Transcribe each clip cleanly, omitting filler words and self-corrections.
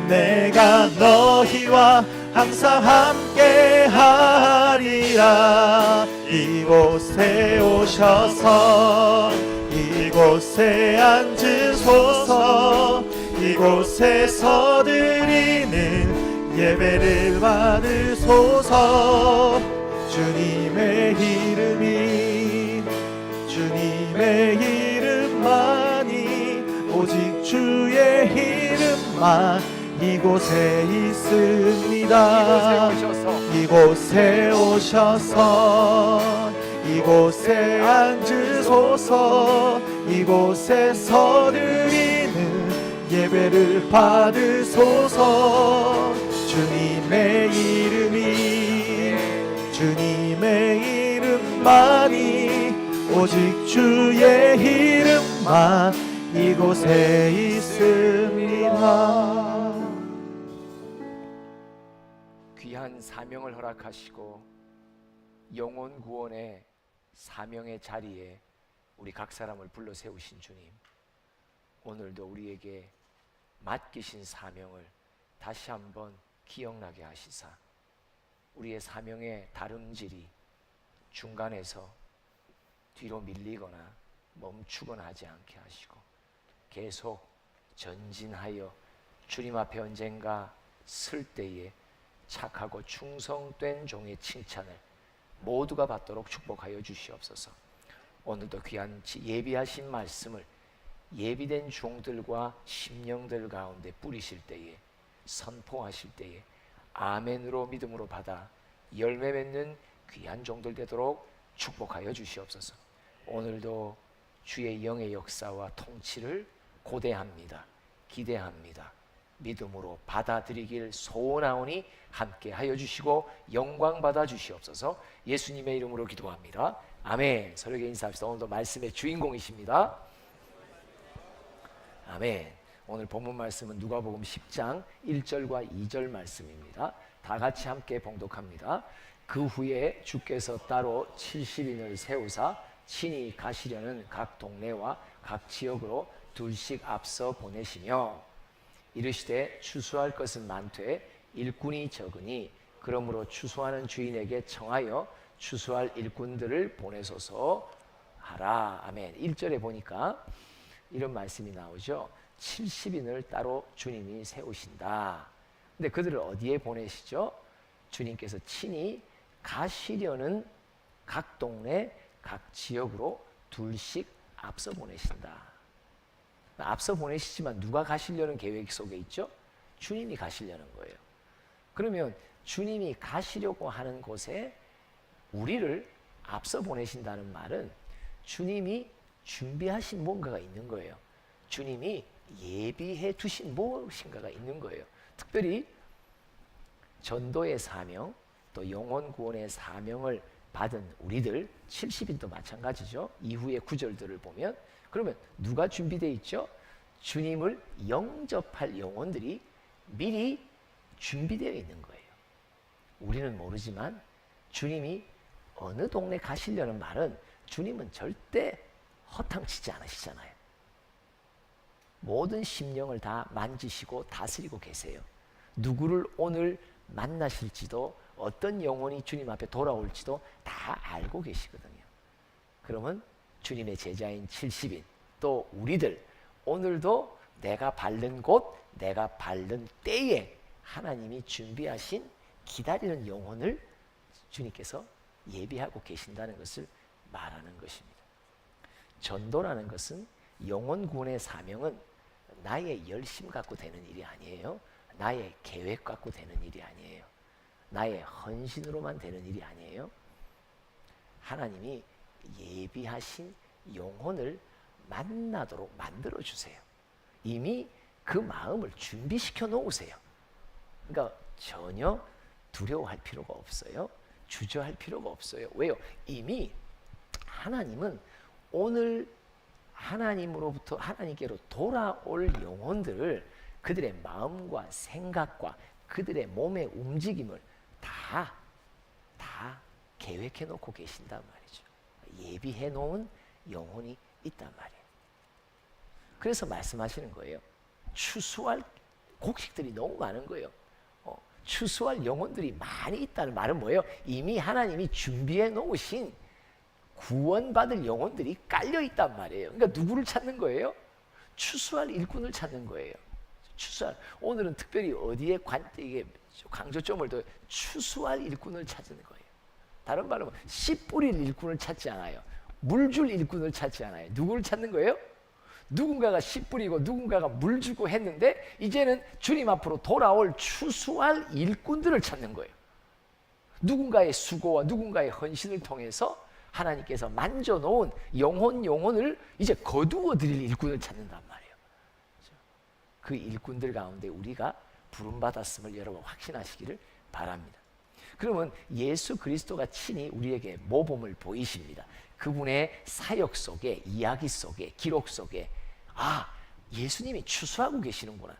내가 너희와 항상 함께하리라. 이곳에 오셔서 이곳에 앉으소서. 이곳에서 드리는 예배를 받으소서. 주님의 주님의 이름만이, 오직 주의 이름만 이곳에 있습니다. 이곳에 오셔서 이곳에 앉으소서. 이곳에서 드리는 예배를 받으소서. 주님의 이름만이, 오직 주의 이름만 이곳에 있습니다. 귀한 사명을 허락하시고 영혼 구원의 사명의 자리에 우리 각 사람을 불러 세우신 주님, 오늘도 우리에게 맡기신 사명을 다시 한번 기억나게 하시사 우리의 사명의 다름질이 중간에서 뒤로 밀리거나 멈추거나 하지 않게 하시고 계속 전진하여 주님 앞에 언젠가 설 때에 착하고 충성된 종의 칭찬을 모두가 받도록 축복하여 주시옵소서. 오늘도 귀한 예비하신 말씀을 예비된 종들과 심령들 가운데 뿌리실 때에, 선포하실 때에 아멘으로 믿음으로 받아 열매 맺는 귀한 종들 되도록 축복하여 주시옵소서. 오늘도 주의 영의 역사와 통치를 고대합니다. 기대합니다. 믿음으로 받아들이길 소원하오니 함께 하여 주시고 영광 받아 주시옵소서. 예수님의 이름으로 기도합니다. 아멘. 서로에게 인사합시다. 오늘도 말씀의 주인공이십니다. 아멘. 오늘 본문 말씀은 누가복음 10장 1절과 2절 말씀입니다. 다 같이 함께 봉독합니다. 그 후에 주께서 따로 70인을 세우사 친히 가시려는 각 동네와 각 지역으로 둘씩 앞서 보내시며 이르시되 추수할 것은 많되 일꾼이 적으니 그러므로 추수하는 주인에게 청하여 추수할 일꾼들을 보내소서 하라. 아멘. 1절에 보니까 이런 말씀이 나오죠. 70인을 따로 주님이 세우신다. 근데 그들을 어디에 보내시죠? 주님께서 친히 가시려는 각 동네 각 지역으로 둘씩 앞서 보내신다. 앞서 보내시지만 누가 가시려는 계획 속에 있죠? 주님이 가시려는 거예요. 그러면 주님이 가시려고 하는 곳에 우리를 앞서 보내신다는 말은 주님이 준비하신 뭔가가 있는 거예요. 주님이 예비해 두신 무엇인가가 있는 거예요. 특별히 전도의 사명, 또 영혼 구원의 사명을 받은 우리들 70인도 마찬가지죠. 이후의 구절들을 보면 그러면 누가 준비되어 있죠? 주님을 영접할 영혼들이 미리 준비되어 있는 거예요. 우리는 모르지만 주님이 어느 동네 가시려는 말은 주님은 절대 허탕치지 않으시잖아요. 모든 심령을 다 만지시고 다스리고 계세요. 누구를 오늘 만나실지도 어떤 영혼이 주님 앞에 돌아올지도 다 알고 계시거든요. 그러면 주님의 제자인 70인 또 우리들 오늘도 내가 밟는 곳, 내가 밟는 때에 하나님이 준비하신 기다리는 영혼을 주님께서 예비하고 계신다는 것을 말하는 것입니다. 전도라는 것은 영혼 구원의 사명은 나의 열심 갖고 되는 일이 아니에요. 나의 계획 갖고 되는 일이 아니에요. 나의 헌신으로만 되는 일이 아니에요. 하나님이 예비하신 영혼을 만나도록 만들어 주세요. 이미 그 마음을 준비시켜 놓으세요. 그러니까 전혀 두려워할 필요가 없어요. 주저할 필요가 없어요. 왜요? 이미 하나님은 오늘 하나님으로부터 하나님께로 돌아올 영혼들을 그들의 마음과 생각과 그들의 몸의 움직임을 다 계획해 놓고 계신단 말이죠. 예비해 놓은 영혼이 있단 말이에요. 그래서 말씀하시는 거예요. 추수할 곡식들이 너무 많은 거예요. 추수할 영혼들이 많이 있다는 말은 뭐예요? 이미 하나님이 준비해 놓으신 구원받을 영혼들이 깔려 있단 말이에요. 그러니까 누구를 찾는 거예요? 추수할 일꾼을 찾는 거예요. 추수할. 오늘은 특별히 어디에 이게 강조점을 둬요? 추수할 일꾼을 찾는 거예요. 다른 말로 씨 뿌릴 일꾼을 찾지 않아요. 물 줄 일꾼을 찾지 않아요. 누구를 찾는 거예요? 누군가가 씨 뿌리고 누군가가 물 주고 했는데 이제는 주님 앞으로 돌아올 추수할 일꾼들을 찾는 거예요. 누군가의 수고와 누군가의 헌신을 통해서 하나님께서 만져놓은 영혼을 이제 거두어 드릴 일꾼을 찾는단 말이에요. 그 일꾼들 가운데 우리가 부름받았음을 여러분 확신하시기를 바랍니다. 그러면 예수 그리스도가 친히 우리에게 모범을 보이십니다. 그분의 사역 속에, 이야기 속에, 기록 속에 예수님이 추수하고 계시는구나.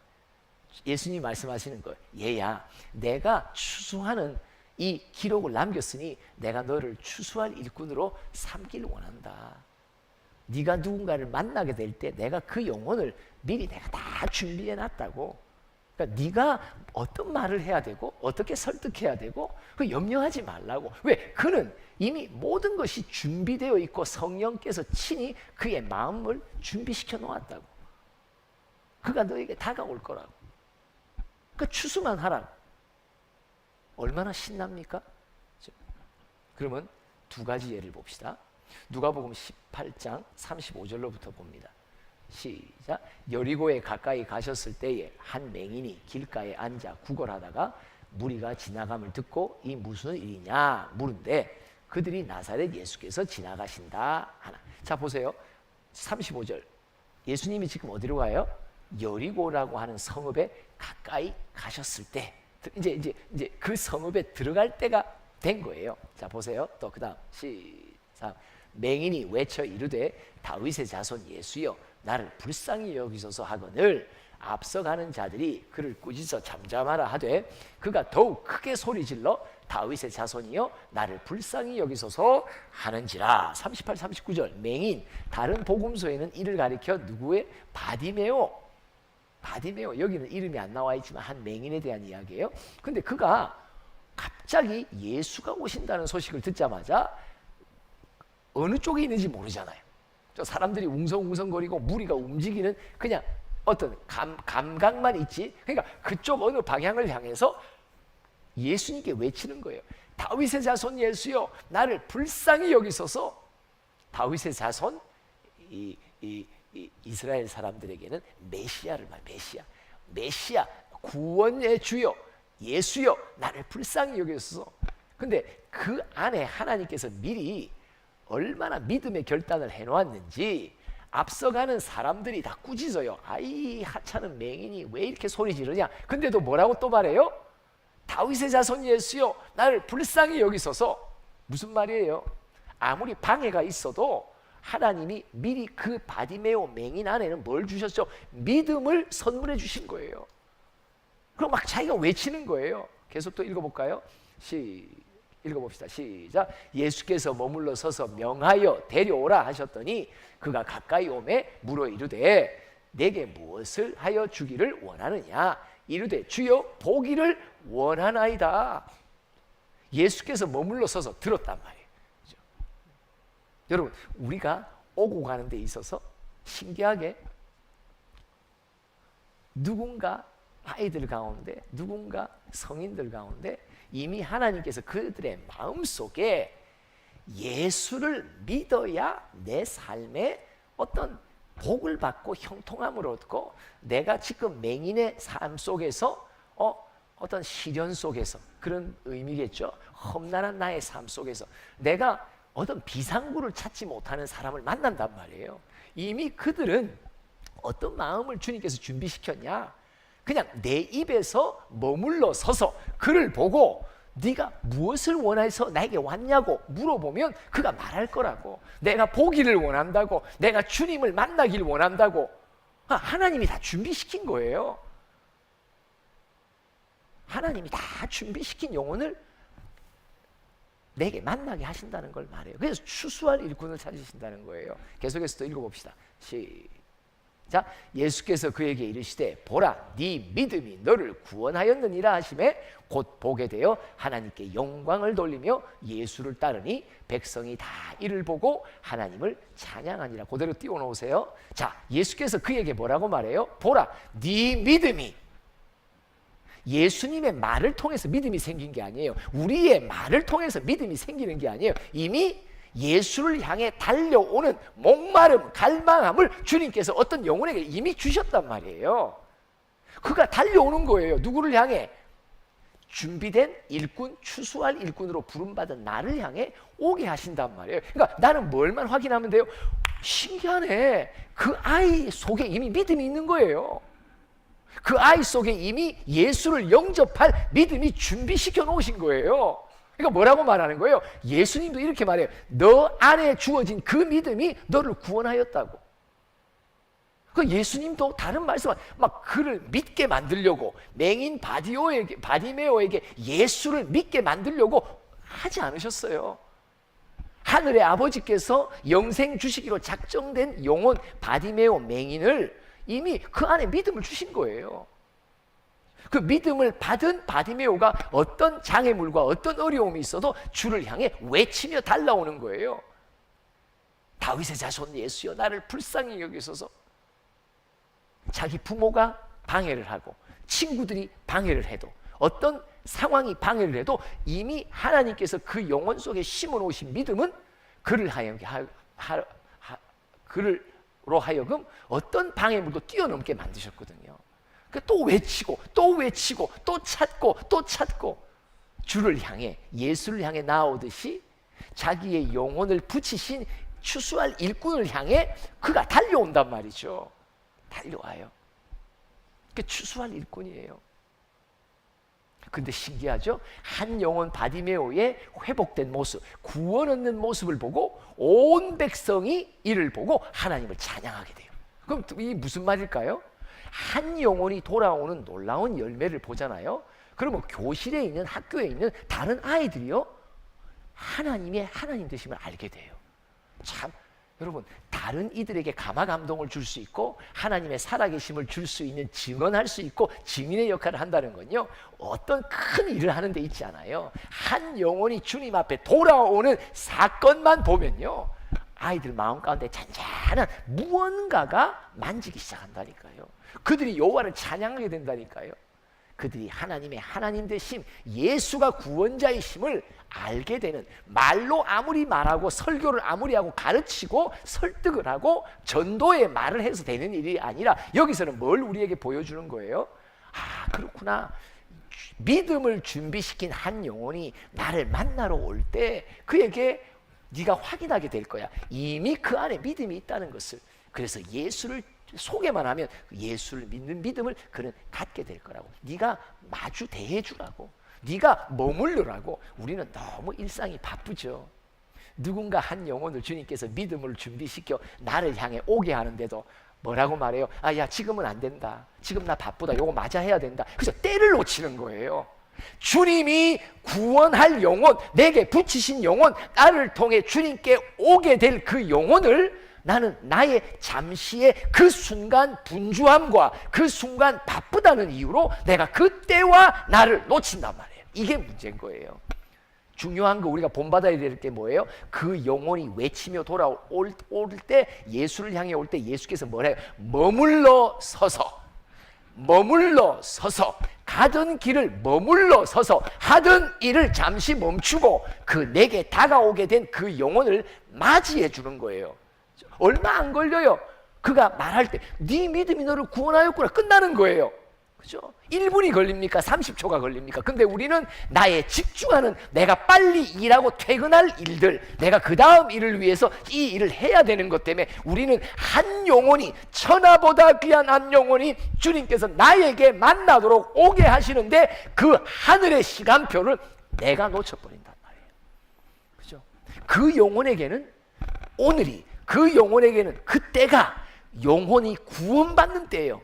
예수님이 말씀하시는 거예요. 얘야, 내가 추수하는 이 기록을 남겼으니 내가 너를 추수할 일꾼으로 삼길 원한다. 네가 누군가를 만나게 될 때 내가 그 영혼을 미리 내가 다 준비해 놨다고. 그러니까 네가 어떤 말을 해야 되고 어떻게 설득해야 되고 그 염려하지 말라고. 왜? 그는 이미 모든 것이 준비되어 있고 성령께서 친히 그의 마음을 준비시켜 놓았다고. 그가 너에게 다가올 거라고. 그 추수만 하라. 얼마나 신납니까? 그러면 두 가지 예를 봅시다. 누가복음 18장 35절로부터 봅니다. 시작. 여리고에 가까이 가셨을 때에 한 맹인이 길가에 앉아 구걸하다가 무리가 지나감을 듣고 이 무슨 일이냐 물은데 그들이 나사렛 예수께서 지나가신다 하나. 자 보세요. 35절. 예수님이 지금 어디로 가요? 여리고라고 하는 성읍에 가까이 가셨을 때 이제 그 성읍에 들어갈 때가 된 거예요. 자 보세요. 또 그다음 시작. 맹인이 외쳐 이르되 다윗의 자손 예수여 나를 불쌍히 여기소서 하거늘 앞서가는 자들이 그를 꾸짖어 잠잠하라 하되 그가 더욱 크게 소리질러 다윗의 자손이여 나를 불쌍히 여기소서 하는지라. 38, 39절. 맹인 다른 복음서에는 이를 가리켜 누구의? 바디메오. 여기는 이름이 안 나와 있지만 한 맹인에 대한 이야기예요. 근데 그가 갑자기 예수가 오신다는 소식을 듣자마자 어느 쪽에 있는지 모르잖아요. 저 사람들이 웅성웅성거리고 무리가 움직이는 그냥 어떤 감각만 있지. 그러니까 그쪽 어느 방향을 향해서 예수님께 외치는 거예요. 다윗의 자손 예수여 나를 불쌍히 여기소서. 다윗의 자손 이스라엘 사람들에게는 메시아를 말. 메시아 구원의 주여 예수여 나를 불쌍히 여기소서. 근데 그 안에 하나님께서 미리 얼마나 믿음의 결단을 해놓았는지 앞서가는 사람들이 다 꾸짖어요. 아이 하찮은 맹인이 왜 이렇게 소리 지르냐. 근데도 뭐라고 또 말해요? 다윗의 자손 예수여 나를 불쌍히 여기소서. 무슨 말이에요? 아무리 방해가 있어도 하나님이 미리 그 바디메오 맹인 안에는 뭘 주셨죠? 믿음을 선물해 주신 거예요. 그럼 막 자기가 외치는 거예요. 계속 또 읽어볼까요? 읽어봅시다. 시작. 예수께서 머물러 서서 명하여 데려오라 하셨더니 그가 가까이 오매 물어 이르되 내게 무엇을 하여 주기를 원하느냐. 이르되 주여 보기를 원하나이다. 예수께서 머물러 서서 들었단 말이에요. 그렇죠? 여러분 우리가 오고 가는 데 있어서 신기하게 누군가 아이들 가운데 누군가 성인들 가운데 이미 하나님께서 그들의 마음속에 예수를 믿어야 내 삶에 어떤 복을 받고 형통함을 얻고 내가 지금 맹인의 삶 속에서 어떤 시련 속에서 그런 의미겠죠. 험난한 나의 삶 속에서 내가 어떤 비상구를 찾지 못하는 사람을 만난단 말이에요. 이미 그들은 어떤 마음을 주님께서 준비시켰냐. 그냥 내 입에서 머물러 서서 그를 보고 네가 무엇을 원해서 나에게 왔냐고 물어보면 그가 말할 거라고. 내가 보기를 원한다고, 내가 주님을 만나길 원한다고. 하나님이 다 준비시킨 거예요. 하나님이 다 준비시킨 영혼을 내게 만나게 하신다는 걸 말해요. 그래서 추수할 일꾼을 찾으신다는 거예요. 계속해서 또 읽어봅시다. 자, 예수께서 그에게 이르시되 보라 네 믿음이 너를 구원하였느니라 하시매 곧 보게 되어 하나님께 영광을 돌리며 예수를 따르니 백성이 다 이를 보고 하나님을 찬양하니라. 그대로 띄워놓으세요. 자, 예수께서 그에게 뭐라고 말해요? 보라 네 믿음이. 예수님의 말을 통해서 믿음이 생긴 게 아니에요. 우리의 말을 통해서 믿음이 생기는 게 아니에요. 이미 예수를 향해 달려오는 목마름, 갈망함을 주님께서 어떤 영혼에게 이미 주셨단 말이에요. 그가 달려오는 거예요. 누구를 향해? 준비된 일꾼, 추수할 일꾼으로 부름받은 나를 향해 오게 하신단 말이에요. 그러니까 나는 뭘만 확인하면 돼요? 신기하네. 그 아이 속에 이미 믿음이 있는 거예요. 그 아이 속에 이미 예수를 영접할 믿음이 준비시켜 놓으신 거예요. 그러니까 뭐라고 말하는 거예요? 예수님도 이렇게 말해요. 너 안에 주어진 그 믿음이 너를 구원하였다고. 그 예수님도 다른 말씀, 막 그를 믿게 만들려고 맹인 바디메오에게 예수를 믿게 만들려고 하지 않으셨어요. 하늘의 아버지께서 영생 주시기로 작정된 영혼 바디메오 맹인을 이미 그 안에 믿음을 주신 거예요. 그 믿음을 받은 바디메오가 어떤 장애물과 어떤 어려움이 있어도 주를 향해 외치며 달라오는 거예요. 다윗의 자손 예수여 나를 불쌍히 여기소서. 자기 부모가 방해를 하고 친구들이 방해를 해도 어떤 상황이 방해를 해도 이미 하나님께서 그 영혼 속에 심어놓으신 믿음은 그를 그로 하여금 어떤 방해물도 뛰어넘게 만드셨거든요. 또 외치고 또 외치고 또 찾고 또 찾고 주를 향해 예수를 향해 나오듯이 자기의 영혼을 붙이신 추수할 일꾼을 향해 그가 달려온단 말이죠. 달려와요. 그게 추수할 일꾼이에요. 근데 신기하죠? 한 영혼 바디메오의 회복된 모습, 구원 얻는 모습을 보고 온 백성이 이를 보고 하나님을 찬양하게 돼요. 그럼 이 무슨 말일까요? 한 영혼이 돌아오는 놀라운 열매를 보잖아요. 그러면 교실에 있는 학교에 있는 다른 아이들이요 하나님의 하나님 되심을 알게 돼요. 참 여러분 다른 이들에게 감화 감동을 줄 수 있고 하나님의 살아계심을 줄 수 있는 증언할 수 있고 증인의 역할을 한다는 건요 어떤 큰 일을 하는 데 있지 않아요. 한 영혼이 주님 앞에 돌아오는 사건만 보면요 아이들 마음 가운데 잔잔한 무언가가 만지기 시작한다니까요. 그들이 여호와를 찬양하게 된다니까요. 그들이 하나님의 하나님 되심 예수가 구원자이심을 알게 되는, 말로 아무리 말하고 설교를 아무리 하고 가르치고 설득을 하고 전도의 말을 해서 되는 일이 아니라 여기서는 뭘 우리에게 보여주는 거예요? 아 그렇구나. 믿음을 준비시킨 한 영혼이 나를 만나러 올 때 그에게 네가 확인하게 될 거야. 이미 그 안에 믿음이 있다는 것을. 그래서 예수를 소개만 하면 예수를 믿는 믿음을 그는 갖게 될 거라고. 네가 마주 대해주라고. 네가 머물러라고. 우리는 너무 일상이 바쁘죠. 누군가 한 영혼을 주님께서 믿음을 준비시켜 나를 향해 오게 하는데도 뭐라고 말해요? 아, 야 지금은 안 된다. 지금 나 바쁘다. 요거 맞아 해야 된다. 그래서 때를 놓치는 거예요. 주님이 구원할 영혼, 내게 붙이신 영혼, 나를 통해 주님께 오게 될 그 영혼을 나는 나의 잠시의 그 순간 분주함과 그 순간 바쁘다는 이유로 내가 그때와 나를 놓친단 말이에요. 이게 문제인 거예요. 중요한 거 우리가 본받아야 될 게 뭐예요? 그 영혼이 외치며 돌아올 때, 예수를 향해 올 때 예수께서 뭐래요? 머물러 서서 가던 길을 머물러 서서 하던 일을 잠시 멈추고 그 내게 다가오게 된 그 영혼을 맞이해 주는 거예요. 얼마 안 걸려요. 그가 말할 때 네 믿음이 너를 구원하였구나 끝나는 거예요. 그죠? 1분이 걸립니까? 30초가 걸립니까? 근데 우리는 나의 집중하는, 내가 빨리 일하고 퇴근할 일들, 내가 그 다음 일을 위해서 이 일을 해야 되는 것 때문에 우리는 한 영혼이, 천하보다 귀한 한 영혼이 주님께서 나에게 만나도록 오게 하시는데 그 하늘의 시간표를 내가 놓쳐버린단 말이에요. 그죠? 그 영혼에게는 오늘이, 그 영혼에게는 그때가 영혼이 구원받는 때예요.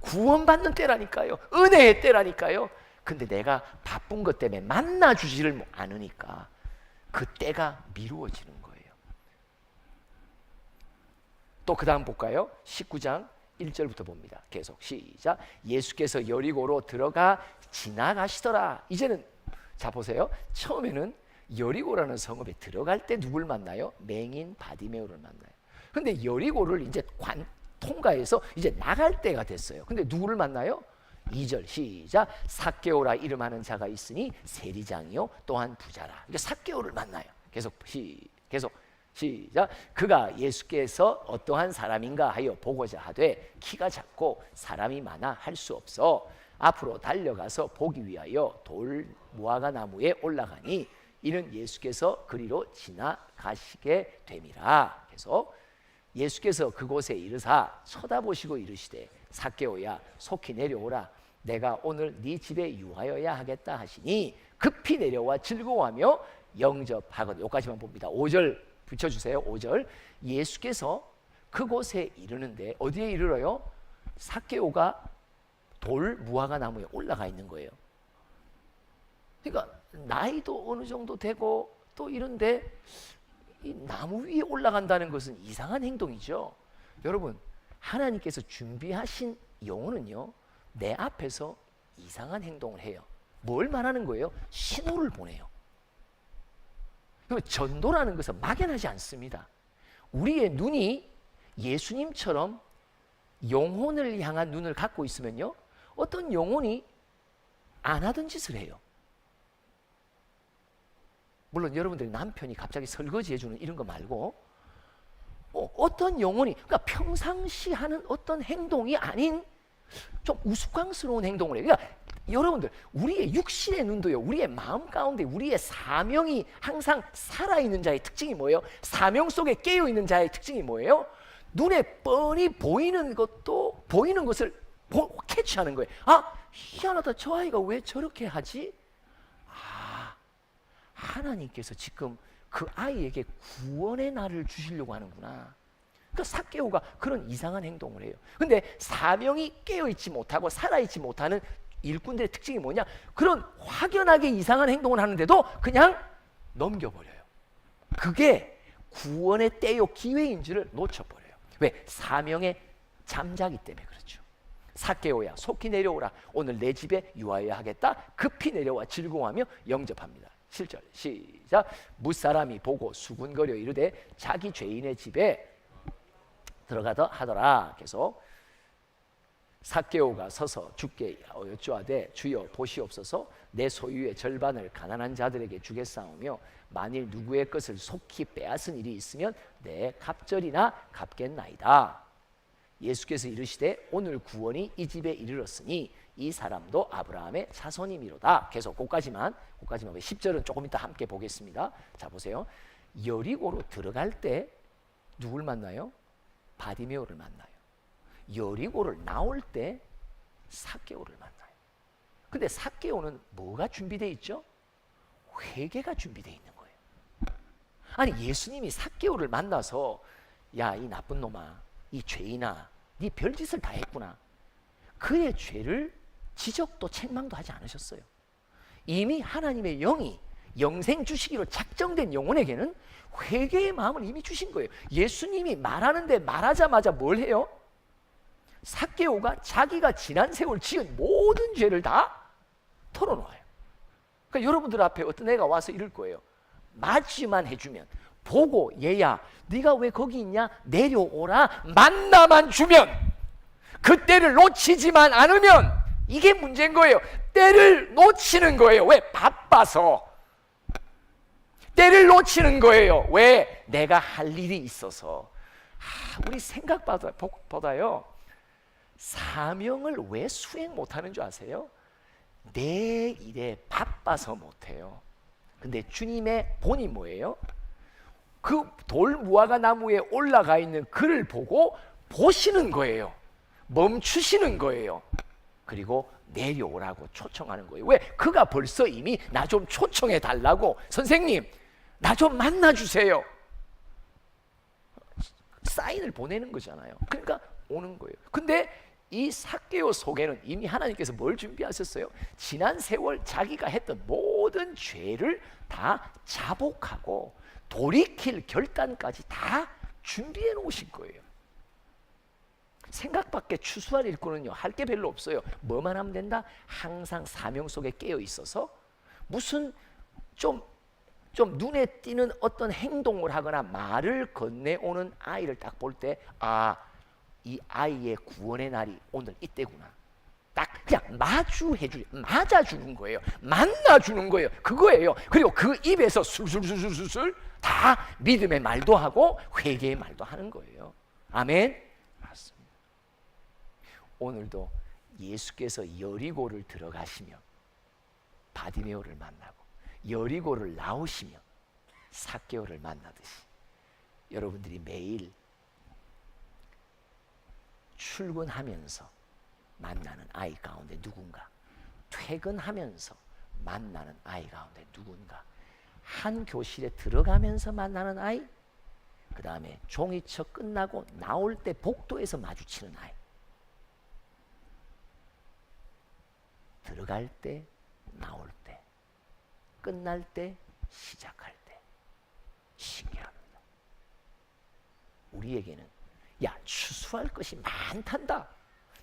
구원받는 때라니까요. 은혜의 때라니까요. 근데 내가 바쁜 것 때문에 만나주지를 않으니까 그 때가 미루어지는 거예요. 또 그 다음 볼까요? 19장 1절부터 봅니다. 계속 시작. 예수께서 여리고로 들어가 지나가시더라. 이제는 자 보세요. 처음에는 여리고라는 성읍에 들어갈 때 누굴 만나요? 맹인 바디메오를 만나요. 근데 여리고를 이제 통과해서 이제 나갈 때가 됐어요. 근데 누구를 만나요? 2절 시작. 삭개오라 이름하는 자가 있으니 세리장이요 또한 부자라. 그러니까 삭개오를 만나요. 계속 시작. 그가 예수께서 어떠한 사람인가 하여 보고자 하되 키가 작고 사람이 많아 할 수 없어 앞으로 달려가서 보기 위하여 돌 무화과 나무에 올라가니 이는 예수께서 그리로 지나가시게 됨이라. 계속 예수께서 그곳에 이르사 쳐다보시고 이르시되 삭개오야 속히 내려오라 내가 오늘 네 집에 유하여야 하겠다 하시니 급히 내려와 즐거워하며 영접하거든. 여기까지만 봅니다. 5절 붙여주세요. 5절. 예수께서 그곳에 이르는데 어디에 이르러요? 삭개오가 돌 무화과 나무에 올라가 있는 거예요. 그러니까 나이도 어느 정도 되고 또 이런데 이 나무 위에 올라간다는 것은 이상한 행동이죠. 여러분, 하나님께서 준비하신 영혼은요 내 앞에서 이상한 행동을 해요. 뭘 말하는 거예요? 신호를 보내요. 전도라는 것은 막연하지 않습니다. 우리의 눈이 예수님처럼 영혼을 향한 눈을 갖고 있으면요 어떤 영혼이 안 하던 짓을 해요. 물론 여러분들이 남편이 갑자기 설거지 해주는 이런 거 말고 어떤 영혼이 그러니까 평상시 하는 어떤 행동이 아닌 좀 우스꽝스러운 행동을 해요. 그러니까 여러분들 우리의 육신의 눈도요 우리의 마음 가운데 우리의 사명이 항상 살아있는 자의 특징이 뭐예요? 사명 속에 깨어있는 자의 특징이 뭐예요? 눈에 뻔히 보이는 것도 보이는 것을 캐치하는 거예요. 아 희한하다 저 아이가 왜 저렇게 하지? 하나님께서 지금 그 아이에게 구원의 날을 주시려고 하는구나. 그러니까 삭개오가 그런 이상한 행동을 해요. 근데 사명이 깨어있지 못하고 살아있지 못하는 일꾼들의 특징이 뭐냐? 그런 확연하게 이상한 행동을 하는데도 그냥 넘겨버려요. 그게 구원의 때요 기회인 줄을 놓쳐버려요. 왜? 사명에 잠자기 때문에 그렇죠. 삭개오야 속히 내려오라 오늘 내 집에 유하여야 하겠다. 급히 내려와 즐거워하며 영접합니다. 7절 시작. 무사람이 보고 수군거려 이르되 자기 죄인의 집에 들어가더 하더라. 계속 삭개오가 서서 주께 여쭈하되 주여 보시옵소서 내 소유의 절반을 가난한 자들에게 주겠사오며 만일 누구의 것을 속히 빼앗은 일이 있으면 내 갑절이나 갚겠나이다. 예수께서 이르시되 오늘 구원이 이 집에 이르렀으니 이 사람도 아브라함의 자손이미로다. 계속 거기까지만 10절은 조금 이따 함께 보겠습니다. 자 보세요. 여리고로 들어갈 때 누굴 만나요? 바디메오를 만나요. 여리고를 나올 때 삭개오를 만나요. 근데 삭개오는 뭐가 준비되어 있죠? 회개가 준비되어 있는 거예요. 아니 예수님이 삭개오를 만나서 야 이 나쁜 놈아 이 죄인아 네 별짓을 다 했구나. 그의 죄를 지적도 책망도 하지 않으셨어요. 이미 하나님의 영이 영생 주시기로 작정된 영혼에게는 회개의 마음을 이미 주신 거예요. 예수님이 말하는데 말하자마자 뭘 해요? 삭개오가 자기가 지난 세월 지은 모든 죄를 다 털어놓아요. 그러니까 여러분들 앞에 어떤 애가 와서 이럴 거예요. 맞이만 해주면 보고 얘야 네가 왜 거기 있냐 내려오라 만나만 주면 그 때를 놓치지만 않으면 이게 문제인 거예요. 때를 놓치는 거예요. 왜? 바빠서. 때를 놓치는 거예요. 왜? 내가 할 일이 있어서. 우리 생각보다요 사명을 왜 수행 못하는 줄 아세요? 내 일에 바빠서 못해요. 근데 주님의 본이 뭐예요? 그 돌 무화과 나무에 올라가 있는 그를 보고 보시는 거예요. 멈추시는 거예요. 그리고 내려오라고 초청하는 거예요. 왜? 그가 벌써 이미 나 좀 초청해 달라고 선생님 나 좀 만나주세요. 사인을 보내는 거잖아요. 그러니까 오는 거예요. 근데 이 삭개오 속에는 이미 하나님께서 뭘 준비하셨어요? 지난 세월 자기가 했던 모든 죄를 다 자복하고 돌이킬 결단까지 다 준비해 놓으신 거예요. 생각밖에 추수할 일꾼은요 할 게 별로 없어요. 뭐만 하면 된다? 항상 사명 속에 깨어 있어서 무슨 좀 눈에 띄는 어떤 행동을 하거나 말을 건네오는 아이를 딱 볼 때, 아, 이 아이의 구원의 날이 오늘 이때구나. 딱 그냥 맞아주는 거예요. 만나주는 거예요. 그거예요. 그리고 그 입에서 술술술술술 다 믿음의 말도 하고 회개의 말도 하는 거예요. 아멘. 맞습니다. 오늘도 예수께서 여리고를 들어가시며 바디메오를 만나고 여리고를 나오시며 삭개오를 만나듯이 여러분들이 매일 출근하면서 만나는 아이 가운데 누군가, 퇴근하면서 만나는 아이 가운데 누군가, 한 교실에 들어가면서 만나는 아이, 그 다음에 종이책 끝나고 나올 때 복도에서 마주치는 아이, 들어갈 때, 나올 때, 끝날 때, 시작할 때. 신기합니다. 우리에게는 야, 추수할 것이 많단다.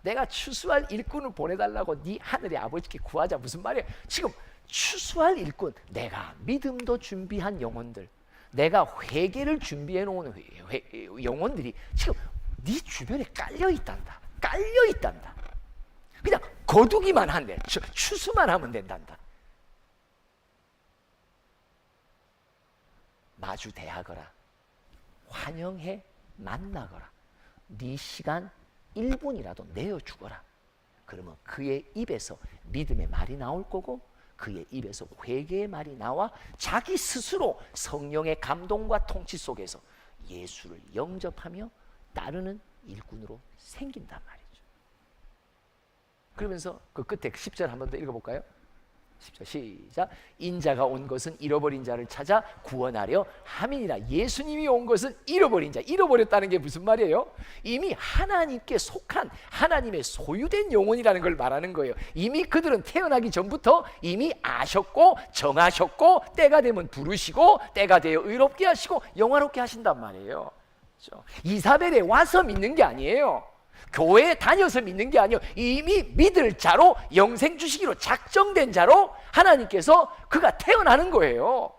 내가 추수할 일꾼을 보내달라고 네 하늘의 아버지께 구하자. 무슨 말이에요? 지금 추수할 일꾼, 내가 믿음도 준비한 영혼들, 내가 회개를 준비해 놓은 영혼들이 지금 네 주변에 깔려 있단다. 깔려 있단다. 그냥 거두기만 한대. 추수만 하면 된단다. 마주 대하거라. 환영해 만나거라. 네 시간 1분이라도 내어주거라. 그러면 그의 입에서 믿음의 말이 나올 거고 그의 입에서 회개의 말이 나와 자기 스스로 성령의 감동과 통치 속에서 예수를 영접하며 따르는 일꾼으로 생긴단 말이죠. 그러면서 그 끝에 10절 한 번 더 읽어볼까요? 10절 시작. 인자가 온 것은 잃어버린 자를 찾아 구원하려 함이니라. 예수님이 온 것은 잃어버린 자, 잃어버렸다는 게 무슨 말이에요? 이미 하나님께 속한 하나님의 소유된 영혼이라는 걸 말하는 거예요. 이미 그들은 태어나기 전부터 이미 아셨고 정하셨고 때가 되면 부르시고 때가 되어 의롭게 하시고 영화롭게 하신단 말이에요. 그렇죠? 이사벨에 와서 믿는 게 아니에요. 교회에 다녀서 믿는 게 아니에요. 이미 믿을 자로 영생 주시기로 작정된 자로 하나님께서 그가 태어나는 거예요.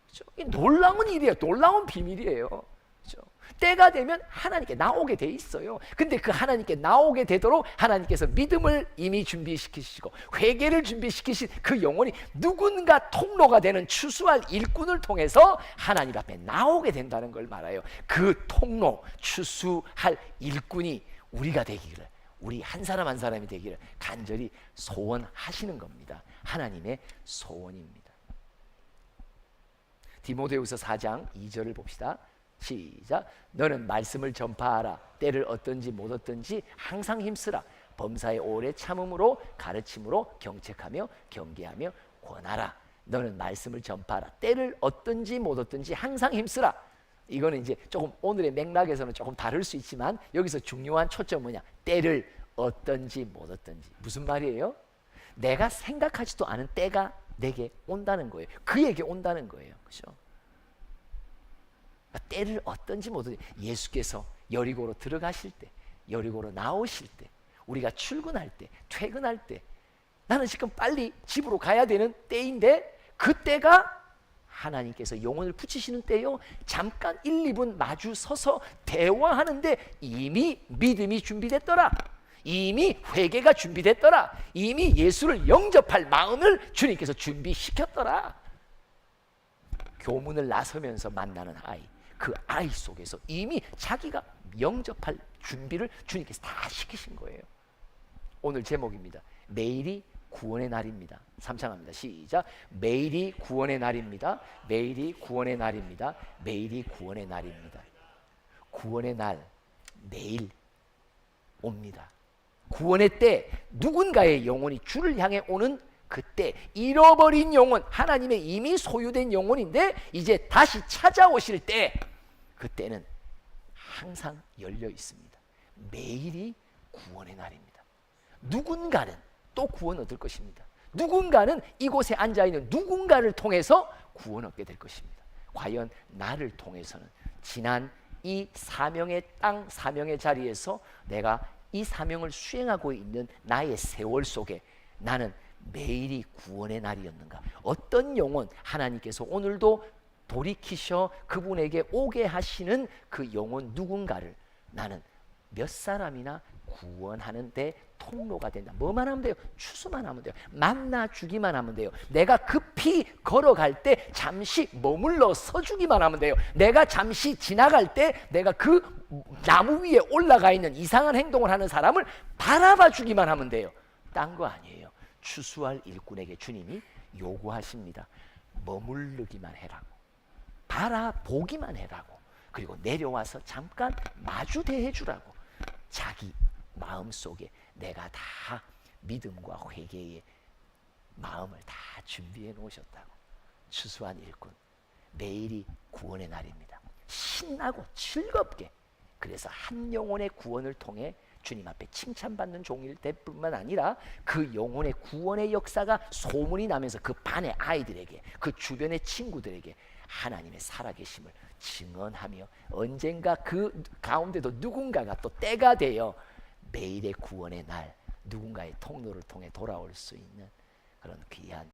그렇죠? 놀라운 일이에요. 놀라운 비밀이에요. 그렇죠? 때가 되면 하나님께 나오게 돼 있어요. 근데 그 하나님께 나오게 되도록 하나님께서 믿음을 이미 준비시키시고 회개를 준비시키신 그 영혼이 누군가 통로가 되는 추수할 일꾼을 통해서 하나님 앞에 나오게 된다는 걸 말해요. 그 통로, 추수할 일꾼이 우리가 되기를, 우리 한 사람 한 사람이 되기를 간절히 소원하시는 겁니다. 하나님의 소원입니다. 디모데후서 4장 2절을 봅시다. 시작. 너는 말씀을 전파하라. 때를 얻든지 못 얻든지 항상 힘쓰라. 범사에 오래 참음으로 가르침으로 경책하며 경계하며 권하라. 너는 말씀을 전파하라. 때를 얻든지 못 얻든지 항상 힘쓰라. 이거는 이제 조금 오늘의 맥락에서는 조금 다를 수 있지만 여기서 중요한 초점은 뭐냐? 때를 얻든지 못 얻든지. 무슨 말이에요? 내가 생각하지도 않은 때가 내게 온다는 거예요. 그에게 온다는 거예요. 그렇죠? 때를 얻든지 못 얻든지. 예수께서 여리고로 들어가실 때, 여리고로 나오실 때, 우리가 출근할 때, 퇴근할 때, 나는 지금 빨리 집으로 가야 되는 때인데 그 때가 하나님께서 영혼을 붙이시는 때요. 잠깐 1, 2분 마주 서서 대화하는데 이미 믿음이 준비됐더라. 이미 회개가 준비됐더라. 이미 예수를 영접할 마음을 주님께서 준비시켰더라. 교문을 나서면서 만나는 아이, 그 아이 속에서 이미 자기가 영접할 준비를 주님께서 다 시키신 거예요. 오늘 제목입니다. 매일이 구원의 날입니다. 3창합니다. 시작. 매일이 구원의 날입니다. 매일이 구원의 날입니다. 매일이 구원의 날입니다. 구원의 날 매일 옵니다. 구원의 때 누군가의 영혼이 주를 향해 오는 그때 잃어버린 영혼, 하나님의 이미 소유된 영혼인데 이제 다시 찾아오실 때 그때는 항상 열려 있습니다. 매일이 구원의 날입니다. 누군가는 또 구원 얻을 것입니다. 누군가는 이곳에 앉아있는 누군가를 통해서 구원 얻게 될 것입니다. 과연 나를 통해서는 지난 이 사명의 땅, 사명의 자리에서 내가 이 사명을 수행하고 있는 나의 세월 속에 나는 매일이 구원의 날이었는가? 어떤 영혼 하나님께서 오늘도 돌이키셔 그분에게 오게 하시는 그 영혼 누군가를 나는 몇 사람이나 구원하는데 통로가 된다. 뭐만 하면 돼요? 추수만 하면 돼요. 만나주기만 하면 돼요. 내가 급히 걸어갈 때 잠시 머물러 서주기만 하면 돼요. 내가 잠시 지나갈 때 내가 그 나무 위에 올라가 있는 이상한 행동을 하는 사람을 바라봐 주기만 하면 돼요. 딴 거 아니에요. 추수할 일꾼에게 주님이 요구하십니다. 머무르기만 해라고, 바라보기만 해라고, 그리고 내려와서 잠깐 마주 대해주라고. 자기 마음속에 내가 다 믿음과 회개의 마음을 다 준비해 놓으셨다고. 추수한 일꾼, 매일이 구원의 날입니다. 신나고 즐겁게. 그래서 한 영혼의 구원을 통해 주님 앞에 칭찬받는 종일 때 뿐만 아니라 그 영혼의 구원의 역사가 소문이 나면서 그 반의 아이들에게, 그 주변의 친구들에게 하나님의 살아계심을 증언하며 언젠가 그 가운데도 누군가가 또 때가 되어 매일의 구원의 날 누군가의 통로를 통해 돌아올 수 있는 그런 귀한